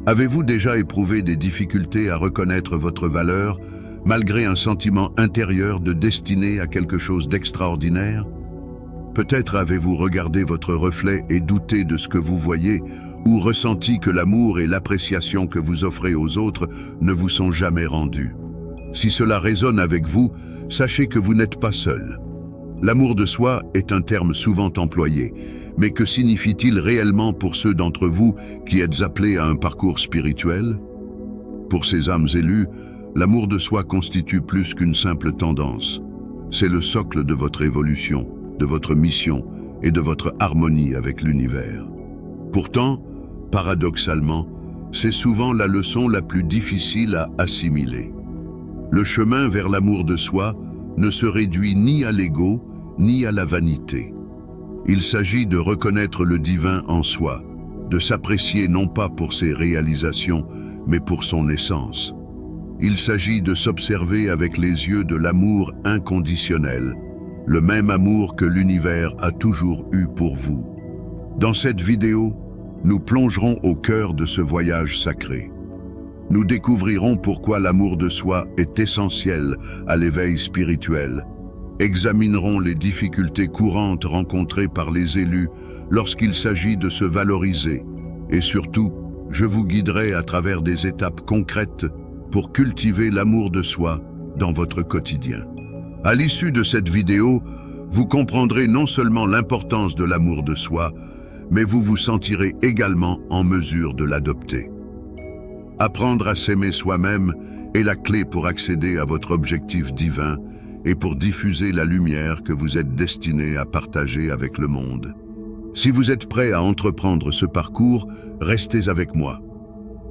Avez-vous déjà éprouvé des difficultés à reconnaître votre valeur, malgré un sentiment intérieur de destinée à quelque chose d'extraordinaire? Peut-être avez-vous regardé votre reflet et douté de ce que vous voyez, ou ressenti que l'amour et l'appréciation que vous offrez aux autres ne vous sont jamais rendus. Si cela résonne avec vous, sachez que vous n'êtes pas seul. L'amour de soi est un terme souvent employé, mais que signifie-t-il réellement pour ceux d'entre vous qui êtes appelés à un parcours spirituel? Pour ces âmes élues, l'amour de soi constitue plus qu'une simple tendance. C'est le socle de votre évolution, de votre mission et de votre harmonie avec l'univers. Pourtant, paradoxalement, c'est souvent la leçon la plus difficile à assimiler. Le chemin vers l'amour de soi ne se réduit ni à l'ego, ni à la vanité. Il s'agit de reconnaître le divin en soi, de s'apprécier non pas pour ses réalisations, mais pour son essence. Il s'agit de s'observer avec les yeux de l'amour inconditionnel, le même amour que l'univers a toujours eu pour vous. Dans cette vidéo, nous plongerons au cœur de ce voyage sacré. Nous découvrirons pourquoi l'amour de soi est essentiel à l'éveil spirituel, examinerons les difficultés courantes rencontrées par les élus lorsqu'il s'agit de se valoriser, et surtout, je vous guiderai à travers des étapes concrètes pour cultiver l'amour de soi dans votre quotidien. À l'issue de cette vidéo, vous comprendrez non seulement l'importance de l'amour de soi, mais vous vous sentirez également en mesure de l'adopter. Apprendre à s'aimer soi-même est la clé pour accéder à votre objectif divin et pour diffuser la lumière que vous êtes destiné à partager avec le monde. Si vous êtes prêt à entreprendre ce parcours, restez avec moi.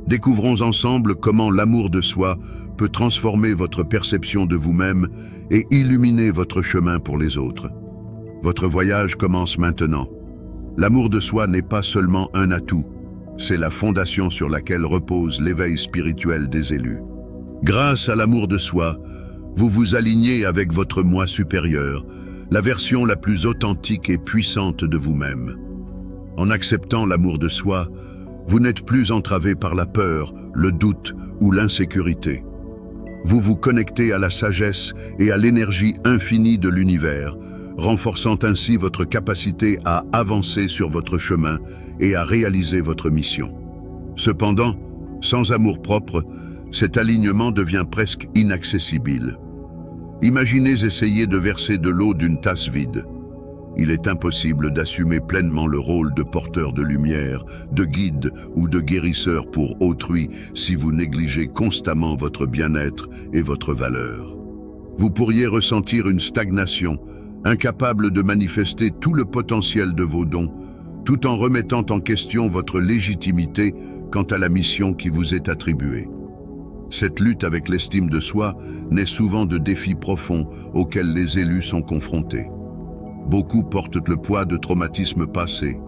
Découvrons ensemble comment l'amour de soi peut transformer votre perception de vous-même et illuminer votre chemin pour les autres. Votre voyage commence maintenant. L'amour de soi n'est pas seulement un atout, c'est la fondation sur laquelle repose l'éveil spirituel des élus. Grâce à l'amour de soi, vous vous alignez avec votre moi supérieur, la version la plus authentique et puissante de vous-même. En acceptant l'amour de soi, vous n'êtes plus entravé par la peur, le doute ou l'insécurité. Vous vous connectez à la sagesse et à l'énergie infinie de l'univers, renforçant ainsi votre capacité à avancer sur votre chemin et à réaliser votre mission. Cependant, sans amour-propre, cet alignement devient presque inaccessible. Imaginez essayer de verser de l'eau d'une tasse vide. Il est impossible d'assumer pleinement le rôle de porteur de lumière, de guide ou de guérisseur pour autrui si vous négligez constamment votre bien-être et votre valeur. Vous pourriez ressentir une stagnation, incapable de manifester tout le potentiel de vos dons, tout en remettant en question votre légitimité quant à la mission qui vous est attribuée. Cette lutte avec l'estime de soi naît souvent de défis profonds auxquels les élus sont confrontés. Beaucoup portent le poids de traumatismes passés,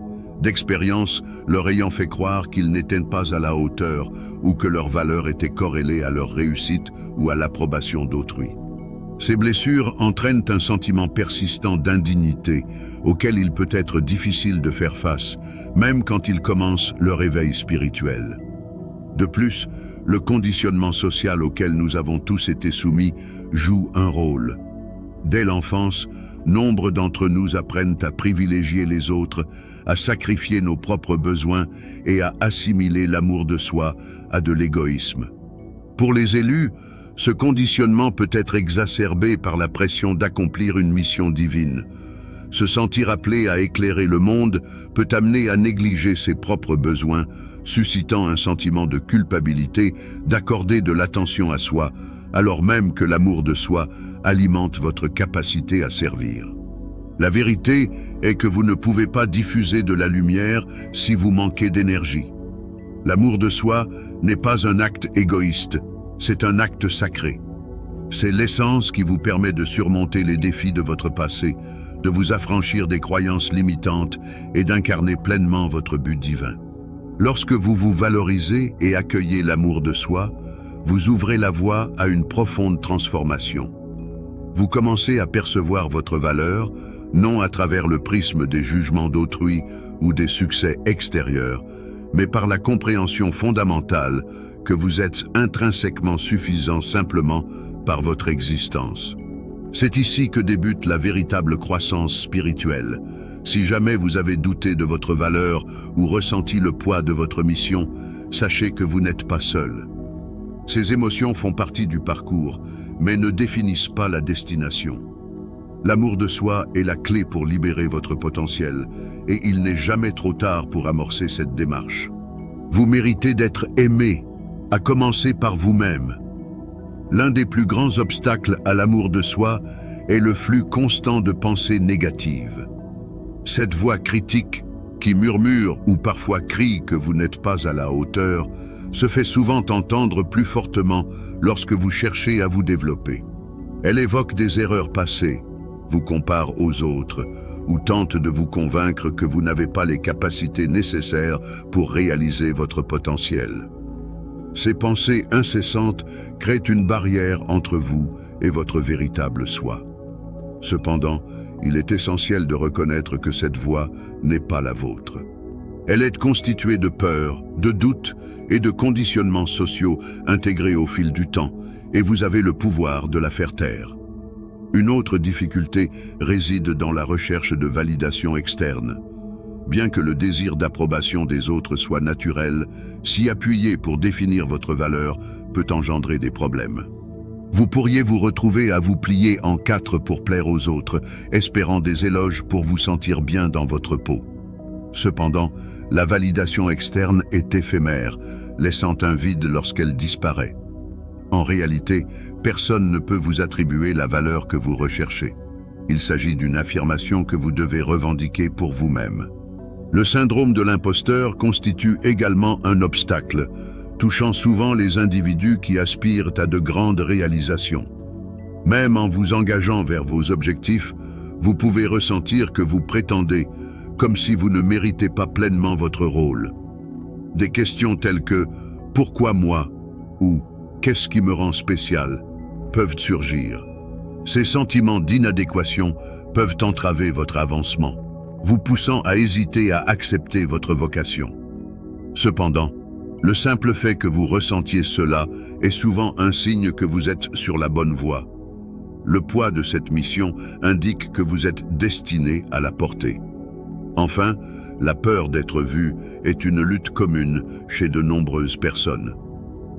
d'expériences leur ayant fait croire qu'ils n'étaient pas à la hauteur ou que leur valeur était corrélée à leur réussite ou à l'approbation d'autrui. Ces blessures entraînent un sentiment persistant d'indignité auquel il peut être difficile de faire face, même quand ils commencent leur éveil spirituel. De plus, le conditionnement social auquel nous avons tous été soumis joue un rôle. Dès l'enfance, nombre d'entre nous apprennent à privilégier les autres, à sacrifier nos propres besoins et à assimiler l'amour de soi à de l'égoïsme. Pour les élus, ce conditionnement peut être exacerbé par la pression d'accomplir une mission divine. Se sentir appelé à éclairer le monde peut amener à négliger ses propres besoins, suscitant un sentiment de culpabilité d'accorder de l'attention à soi, alors même que l'amour de soi alimente votre capacité à servir. La vérité est que vous ne pouvez pas diffuser de la lumière si vous manquez d'énergie. L'amour de soi n'est pas un acte égoïste, c'est un acte sacré. C'est l'essence qui vous permet de surmonter les défis de votre passé, de vous affranchir des croyances limitantes et d'incarner pleinement votre but divin. Lorsque vous vous valorisez et accueillez l'amour de soi, vous ouvrez la voie à une profonde transformation. Vous commencez à percevoir votre valeur, non à travers le prisme des jugements d'autrui ou des succès extérieurs, mais par la compréhension fondamentale que vous êtes intrinsèquement suffisant simplement par votre existence. C'est ici que débute la véritable croissance spirituelle. Si jamais vous avez douté de votre valeur ou ressenti le poids de votre mission, sachez que vous n'êtes pas seul. Ces émotions font partie du parcours, mais ne définissent pas la destination. L'amour de soi est la clé pour libérer votre potentiel, et il n'est jamais trop tard pour amorcer cette démarche. Vous méritez d'être aimé, à commencer par vous-même. L'un des plus grands obstacles à l'amour de soi est le flux constant de pensées négatives. Cette voix critique, qui murmure ou parfois crie que vous n'êtes pas à la hauteur, se fait souvent entendre plus fortement lorsque vous cherchez à vous développer. Elle évoque des erreurs passées, vous compare aux autres, ou tente de vous convaincre que vous n'avez pas les capacités nécessaires pour réaliser votre potentiel. Ces pensées incessantes créent une barrière entre vous et votre véritable soi. Cependant, il est essentiel de reconnaître que cette voix n'est pas la vôtre. Elle est constituée de peurs, de doutes et de conditionnements sociaux intégrés au fil du temps, et vous avez le pouvoir de la faire taire. Une autre difficulté réside dans la recherche de validation externe. Bien que le désir d'approbation des autres soit naturel, s'y appuyer pour définir votre valeur peut engendrer des problèmes. Vous pourriez vous retrouver à vous plier en quatre pour plaire aux autres, espérant des éloges pour vous sentir bien dans votre peau. Cependant, la validation externe est éphémère, laissant un vide lorsqu'elle disparaît. En réalité, personne ne peut vous attribuer la valeur que vous recherchez. Il s'agit d'une affirmation que vous devez revendiquer pour vous-même. Le syndrome de l'imposteur constitue également un obstacle, touchant souvent les individus qui aspirent à de grandes réalisations. Même en vous engageant vers vos objectifs, vous pouvez ressentir que vous prétendez, comme si vous ne méritez pas pleinement votre rôle. Des questions telles que « Pourquoi moi ?» ou « Qu'est-ce qui me rend spécial ?» peuvent surgir. Ces sentiments d'inadéquation peuvent entraver votre avancement, vous poussant à hésiter à accepter votre vocation. Cependant, le simple fait que vous ressentiez cela est souvent un signe que vous êtes sur la bonne voie. Le poids de cette mission indique que vous êtes destiné à la porter. Enfin, la peur d'être vu est une lutte commune chez de nombreuses personnes.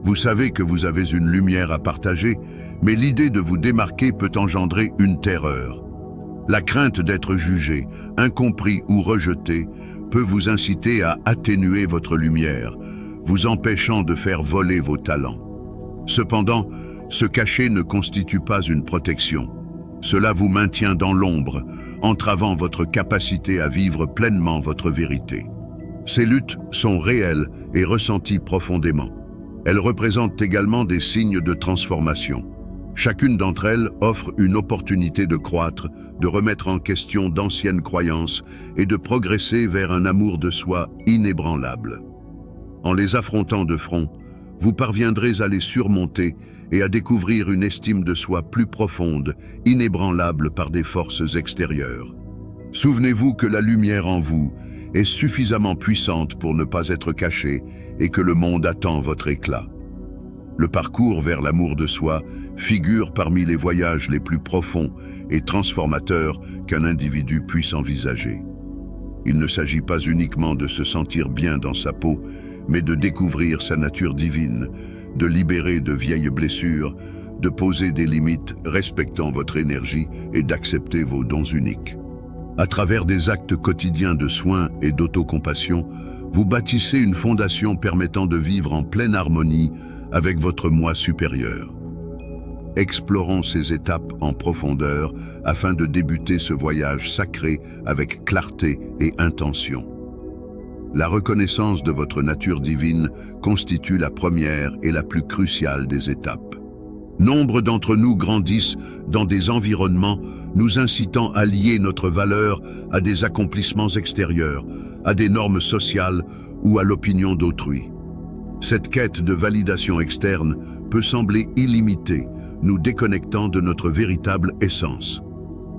Vous savez que vous avez une lumière à partager, mais l'idée de vous démarquer peut engendrer une terreur. La crainte d'être jugé, incompris ou rejeté peut vous inciter à atténuer votre lumière, vous empêchant de faire voler vos talents. Cependant, se cacher ne constitue pas une protection. Cela vous maintient dans l'ombre, entravant votre capacité à vivre pleinement votre vérité. Ces luttes sont réelles et ressenties profondément. Elles représentent également des signes de transformation. Chacune d'entre elles offre une opportunité de croître, de remettre en question d'anciennes croyances et de progresser vers un amour de soi inébranlable. En les affrontant de front, vous parviendrez à les surmonter et à découvrir une estime de soi plus profonde, inébranlable par des forces extérieures. Souvenez-vous que la lumière en vous est suffisamment puissante pour ne pas être cachée et que le monde attend votre éclat. Le parcours vers l'amour de soi figure parmi les voyages les plus profonds et transformateurs qu'un individu puisse envisager. Il ne s'agit pas uniquement de se sentir bien dans sa peau, mais de découvrir sa nature divine, de libérer de vieilles blessures, de poser des limites respectant votre énergie et d'accepter vos dons uniques. À travers des actes quotidiens de soins et d'autocompassion, vous bâtissez une fondation permettant de vivre en pleine harmonie avec votre moi supérieur. Explorons ces étapes en profondeur afin de débuter ce voyage sacré avec clarté et intention. La reconnaissance de votre nature divine constitue la première et la plus cruciale des étapes. Nombre d'entre nous grandissent dans des environnements nous incitant à lier notre valeur à des accomplissements extérieurs, à des normes sociales ou à l'opinion d'autrui. Cette quête de validation externe peut sembler illimitée, nous déconnectant de notre véritable essence.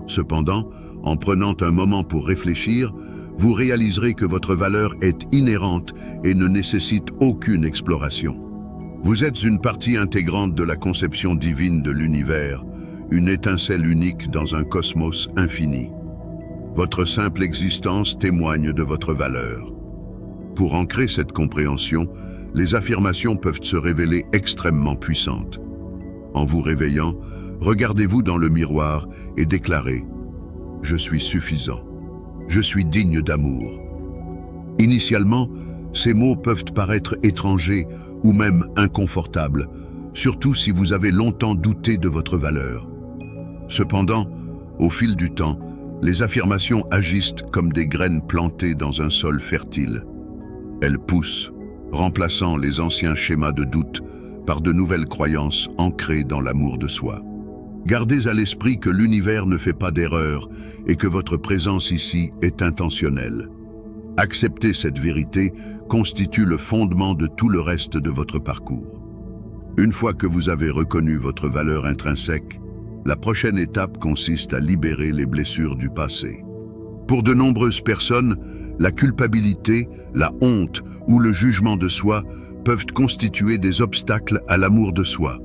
Cependant, en prenant un moment pour réfléchir, vous réaliserez que votre valeur est inhérente et ne nécessite aucune exploration. Vous êtes une partie intégrante de la conception divine de l'univers, une étincelle unique dans un cosmos infini. Votre simple existence témoigne de votre valeur. Pour ancrer cette compréhension, les affirmations peuvent se révéler extrêmement puissantes. En vous réveillant, regardez-vous dans le miroir et déclarez « Je suis suffisant. Je suis digne d'amour ». Initialement, ces mots peuvent paraître étrangers ou même inconfortables, surtout si vous avez longtemps douté de votre valeur. Cependant, au fil du temps, les affirmations agissent comme des graines plantées dans un sol fertile. Elles poussent, remplaçant les anciens schémas de doute par de nouvelles croyances ancrées dans l'amour de soi. Gardez à l'esprit que l'univers ne fait pas d'erreur et que votre présence ici est intentionnelle. Accepter cette vérité constitue le fondement de tout le reste de votre parcours. Une fois que vous avez reconnu votre valeur intrinsèque, la prochaine étape consiste à libérer les blessures du passé. Pour de nombreuses personnes, la culpabilité, la honte ou le jugement de soi peuvent constituer des obstacles à l'amour de soi.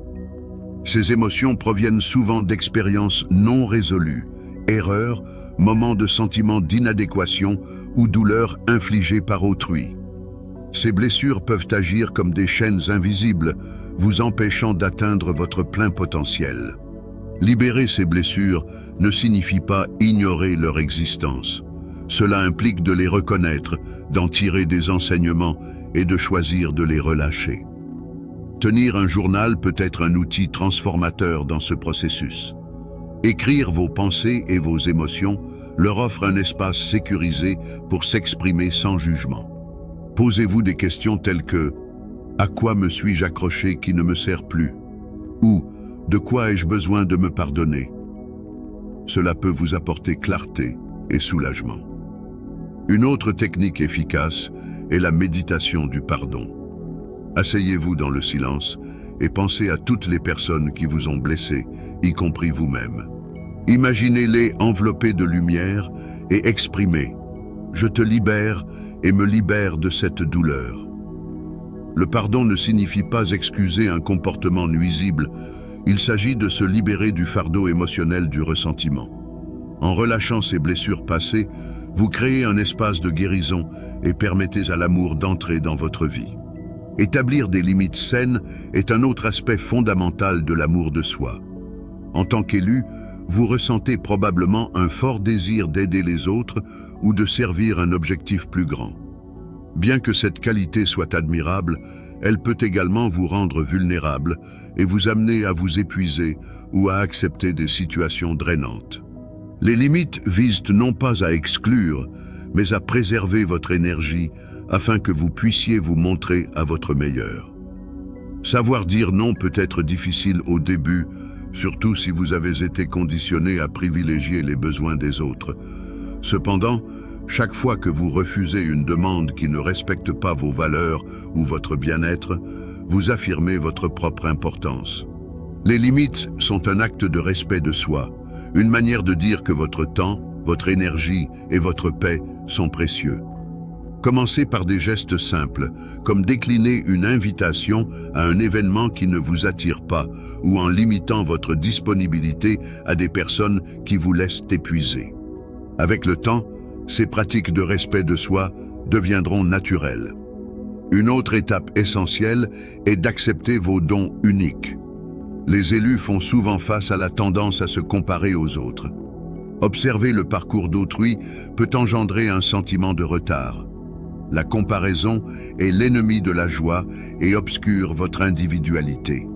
Ces émotions proviennent souvent d'expériences non résolues, erreurs, moments de sentiments d'inadéquation ou douleurs infligées par autrui. Ces blessures peuvent agir comme des chaînes invisibles, vous empêchant d'atteindre votre plein potentiel. Libérer ces blessures ne signifie pas ignorer leur existence. Cela implique de les reconnaître, d'en tirer des enseignements et de choisir de les relâcher. Tenir un journal peut être un outil transformateur dans ce processus. Écrire vos pensées et vos émotions leur offre un espace sécurisé pour s'exprimer sans jugement. Posez-vous des questions telles que « À quoi me suis-je accroché qui ne me sert plus ?» ou « De quoi ai-je besoin de me pardonner ?» Cela peut vous apporter clarté et soulagement. Une autre technique efficace est la méditation du pardon. Asseyez-vous dans le silence et pensez à toutes les personnes qui vous ont blessé, y compris vous-même. Imaginez-les enveloppées de lumière et exprimez « Je te libère et me libère de cette douleur ». Le pardon ne signifie pas excuser un comportement nuisible, il s'agit de se libérer du fardeau émotionnel du ressentiment. En relâchant ces blessures passées, vous créez un espace de guérison et permettez à l'amour d'entrer dans votre vie. Établir des limites saines est un autre aspect fondamental de l'amour de soi. En tant qu'élu, vous ressentez probablement un fort désir d'aider les autres ou de servir un objectif plus grand. Bien que cette qualité soit admirable, elle peut également vous rendre vulnérable et vous amener à vous épuiser ou à accepter des situations drainantes. Les limites visent non pas à exclure, mais à préserver votre énergie afin que vous puissiez vous montrer à votre meilleur. Savoir dire non peut être difficile au début, surtout si vous avez été conditionné à privilégier les besoins des autres. Cependant, chaque fois que vous refusez une demande qui ne respecte pas vos valeurs ou votre bien-être, vous affirmez votre propre importance. Les limites sont un acte de respect de soi, une manière de dire que votre temps, votre énergie et votre paix sont précieux. Commencez par des gestes simples, comme décliner une invitation à un événement qui ne vous attire pas ou en limitant votre disponibilité à des personnes qui vous laissent épuiser. Avec le temps, ces pratiques de respect de soi deviendront naturelles. Une autre étape essentielle est d'accepter vos dons uniques. Les élus font souvent face à la tendance à se comparer aux autres. Observer le parcours d'autrui peut engendrer un sentiment de retard. La comparaison est l'ennemi de la joie et obscure votre individualité.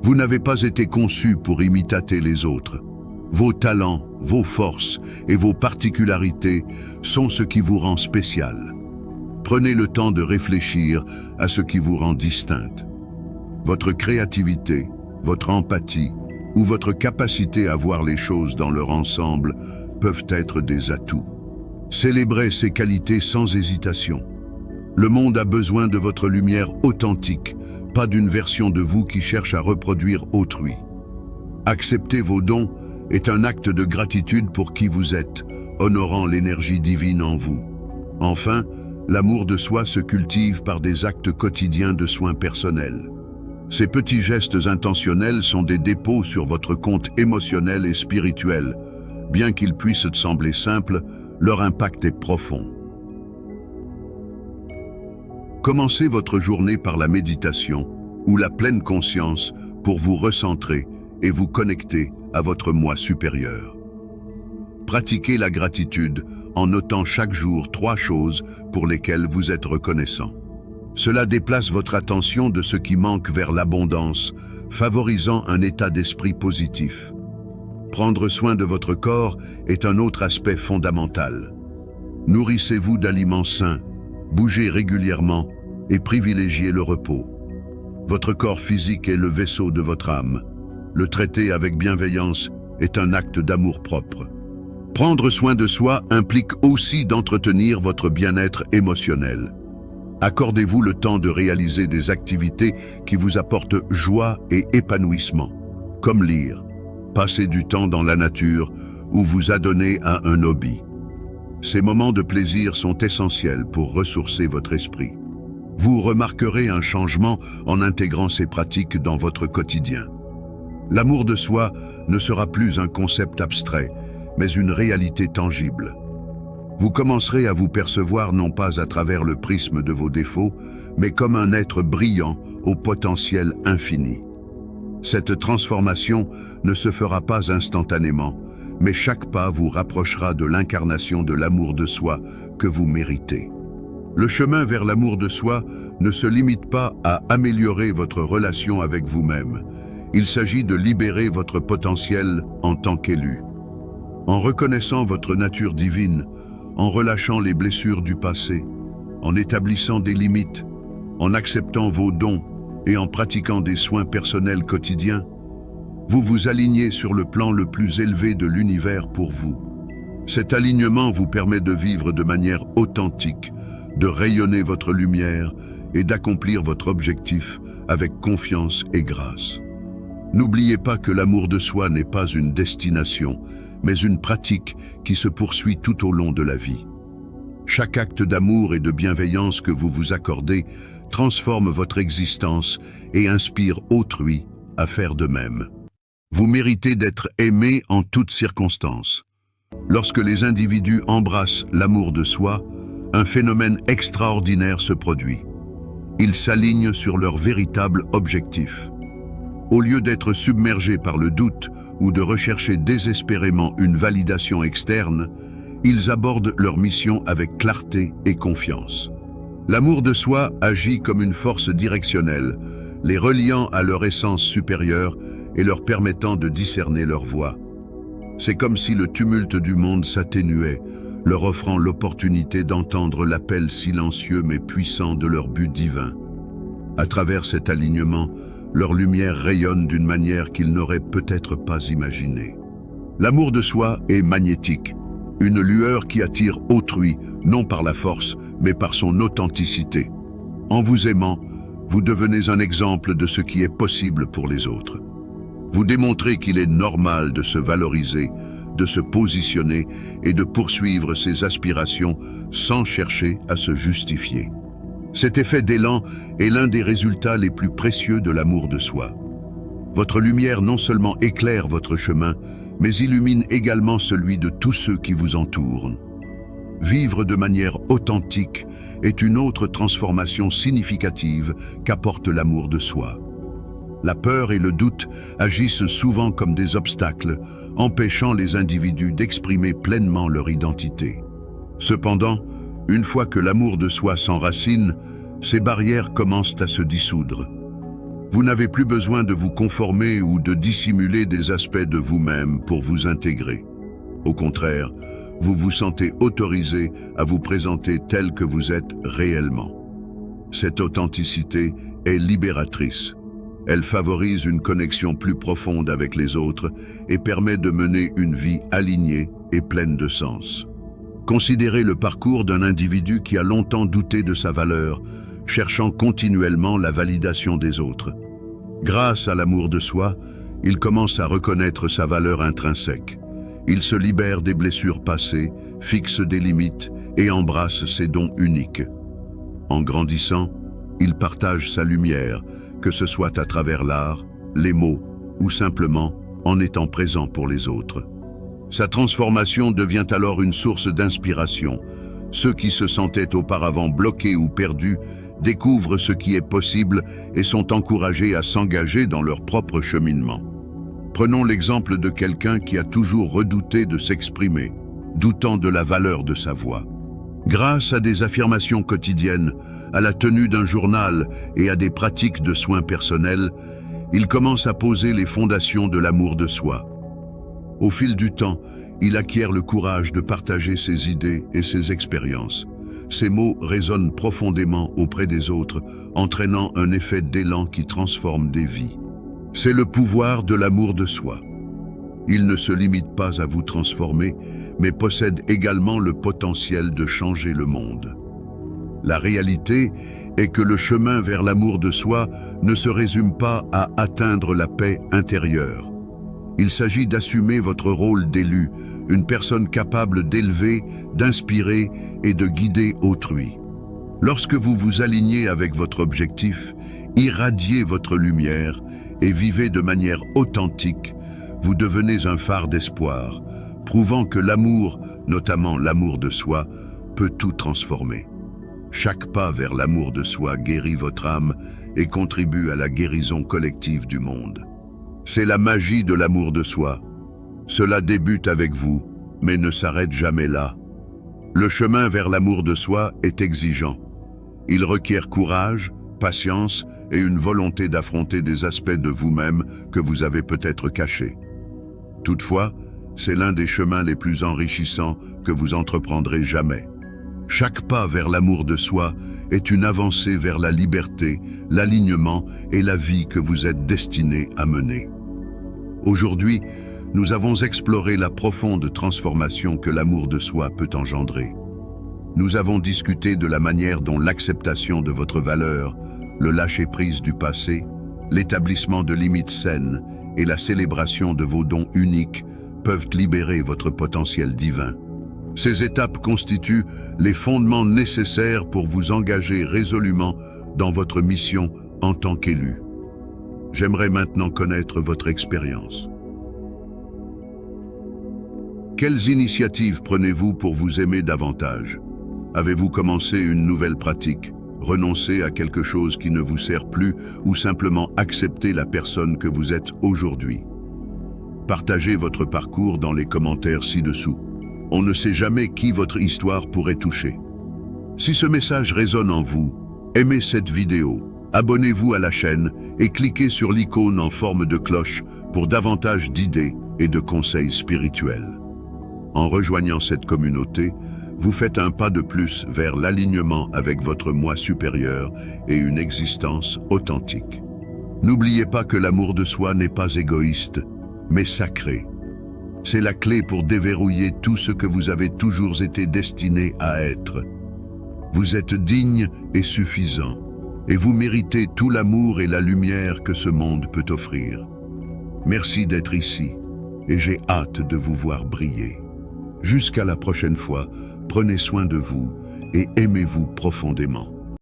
Vous n'avez pas été conçu pour imiter les autres. Vos talents, vos forces et vos particularités sont ce qui vous rend spécial. Prenez le temps de réfléchir à ce qui vous rend distincte. Votre créativité, votre empathie ou votre capacité à voir les choses dans leur ensemble peuvent être des atouts. Célébrez ces qualités sans hésitation. Le monde a besoin de votre lumière authentique, pas d'une version de vous qui cherche à reproduire autrui. Accepter vos dons est un acte de gratitude pour qui vous êtes, honorant l'énergie divine en vous. Enfin, l'amour de soi se cultive par des actes quotidiens de soins personnels. Ces petits gestes intentionnels sont des dépôts sur votre compte émotionnel et spirituel. Bien qu'ils puissent sembler simples, leur impact est profond. Commencez votre journée par la méditation ou la pleine conscience pour vous recentrer et vous connecter à votre moi supérieur. Pratiquez la gratitude en notant chaque jour 3 choses pour lesquelles vous êtes reconnaissant. Cela déplace votre attention de ce qui manque vers l'abondance, favorisant un état d'esprit positif. Prendre soin de votre corps est un autre aspect fondamental. Nourrissez-vous d'aliments sains, bougez régulièrement et privilégiez le repos. Votre corps physique est le vaisseau de votre âme. Le traiter avec bienveillance est un acte d'amour-propre. Prendre soin de soi implique aussi d'entretenir votre bien-être émotionnel. Accordez-vous le temps de réaliser des activités qui vous apportent joie et épanouissement, comme lire, passer du temps dans la nature ou vous adonner à un hobby. Ces moments de plaisir sont essentiels pour ressourcer votre esprit. Vous remarquerez un changement en intégrant ces pratiques dans votre quotidien. L'amour de soi ne sera plus un concept abstrait, mais une réalité tangible. Vous commencerez à vous percevoir non pas à travers le prisme de vos défauts, mais comme un être brillant au potentiel infini. Cette transformation ne se fera pas instantanément, mais chaque pas vous rapprochera de l'incarnation de l'amour de soi que vous méritez. Le chemin vers l'amour de soi ne se limite pas à améliorer votre relation avec vous-même. Il s'agit de libérer votre potentiel en tant qu'élu. En reconnaissant votre nature divine, en relâchant les blessures du passé, en établissant des limites, en acceptant vos dons et en pratiquant des soins personnels quotidiens, vous vous alignez sur le plan le plus élevé de l'univers pour vous. Cet alignement vous permet de vivre de manière authentique, de rayonner votre lumière et d'accomplir votre objectif avec confiance et grâce. N'oubliez pas que l'amour de soi n'est pas une destination, mais une pratique qui se poursuit tout au long de la vie. Chaque acte d'amour et de bienveillance que vous vous accordez transforme votre existence et inspire autrui à faire de même. Vous méritez d'être aimé en toutes circonstances. Lorsque les individus embrassent l'amour de soi, un phénomène extraordinaire se produit. Ils s'alignent sur leur véritable objectif. Au lieu d'être submergés par le doute ou de rechercher désespérément une validation externe, ils abordent leur mission avec clarté et confiance. L'amour de soi agit comme une force directionnelle, les reliant à leur essence supérieure et leur permettant de discerner leur voie. C'est comme si le tumulte du monde s'atténuait, leur offrant l'opportunité d'entendre l'appel silencieux mais puissant de leur but divin. À travers cet alignement, leur lumière rayonne d'une manière qu'ils n'auraient peut-être pas imaginée. L'amour de soi est magnétique, une lueur qui attire autrui, non par la force, mais par son authenticité. En vous aimant, vous devenez un exemple de ce qui est possible pour les autres. Vous démontrez qu'il est normal de se valoriser, de se positionner et de poursuivre ses aspirations sans chercher à se justifier. Cet effet d'élan est l'un des résultats les plus précieux de l'amour de soi. Votre lumière non seulement éclaire votre chemin, mais illumine également celui de tous ceux qui vous entourent. Vivre de manière authentique est une autre transformation significative qu'apporte l'amour de soi. La peur et le doute agissent souvent comme des obstacles, empêchant les individus d'exprimer pleinement leur identité. Cependant, une fois que l'amour de soi s'enracine, ces barrières commencent à se dissoudre. Vous n'avez plus besoin de vous conformer ou de dissimuler des aspects de vous-même pour vous intégrer. Au contraire, vous vous sentez autorisé à vous présenter tel que vous êtes réellement. Cette authenticité est libératrice. Elle favorise une connexion plus profonde avec les autres et permet de mener une vie alignée et pleine de sens. Considérez le parcours d'un individu qui a longtemps douté de sa valeur, cherchant continuellement la validation des autres. Grâce à l'amour de soi, il commence à reconnaître sa valeur intrinsèque. Il se libère des blessures passées, fixe des limites et embrasse ses dons uniques. En grandissant, il partage sa lumière, que ce soit à travers l'art, les mots ou simplement en étant présent pour les autres. Sa transformation devient alors une source d'inspiration. Ceux qui se sentaient auparavant bloqués ou perdus découvrent ce qui est possible et sont encouragés à s'engager dans leur propre cheminement. Prenons l'exemple de quelqu'un qui a toujours redouté de s'exprimer, doutant de la valeur de sa voix. Grâce à des affirmations quotidiennes, à la tenue d'un journal et à des pratiques de soins personnels, il commence à poser les fondations de l'amour de soi. Au fil du temps, il acquiert le courage de partager ses idées et ses expériences. Ses mots résonnent profondément auprès des autres, entraînant un effet d'élan qui transforme des vies. C'est le pouvoir de l'amour de soi. Il ne se limite pas à vous transformer, mais possède également le potentiel de changer le monde. La réalité est que le chemin vers l'amour de soi ne se résume pas à atteindre la paix intérieure. Il s'agit d'assumer votre rôle d'élu, une personne capable d'élever, d'inspirer et de guider autrui. Lorsque vous vous alignez avec votre objectif, irradiez votre lumière et vivez de manière authentique, vous devenez un phare d'espoir, prouvant que l'amour, notamment l'amour de soi, peut tout transformer. Chaque pas vers l'amour de soi guérit votre âme et contribue à la guérison collective du monde. C'est la magie de l'amour de soi. Cela débute avec vous, mais ne s'arrête jamais là. Le chemin vers l'amour de soi est exigeant. Il requiert courage, patience et une volonté d'affronter des aspects de vous-même que vous avez peut-être cachés. Toutefois, c'est l'un des chemins les plus enrichissants que vous entreprendrez jamais. Chaque pas vers l'amour de soi est une avancée vers la liberté, l'alignement et la vie que vous êtes destiné à mener. Aujourd'hui, nous avons exploré la profonde transformation que l'amour de soi peut engendrer. Nous avons discuté de la manière dont l'acceptation de votre valeur, le lâcher-prise du passé, l'établissement de limites saines et la célébration de vos dons uniques peuvent libérer votre potentiel divin. Ces étapes constituent les fondements nécessaires pour vous engager résolument dans votre mission en tant qu'élu. J'aimerais maintenant connaître votre expérience. Quelles initiatives prenez-vous pour vous aimer davantage? Avez-vous commencé une nouvelle pratique, renoncé à quelque chose qui ne vous sert plus ou simplement accepté la personne que vous êtes aujourd'hui? Partagez votre parcours dans les commentaires ci-dessous. On ne sait jamais qui votre histoire pourrait toucher. Si ce message résonne en vous, aimez cette vidéo, abonnez-vous à la chaîne et cliquez sur l'icône en forme de cloche pour davantage d'idées et de conseils spirituels. En rejoignant cette communauté, vous faites un pas de plus vers l'alignement avec votre moi supérieur et une existence authentique. N'oubliez pas que l'amour de soi n'est pas égoïste, mais sacré. C'est la clé pour déverrouiller tout ce que vous avez toujours été destiné à être. Vous êtes digne et suffisant, et vous méritez tout l'amour et la lumière que ce monde peut offrir. Merci d'être ici, et j'ai hâte de vous voir briller. Jusqu'à la prochaine fois, prenez soin de vous et aimez-vous profondément.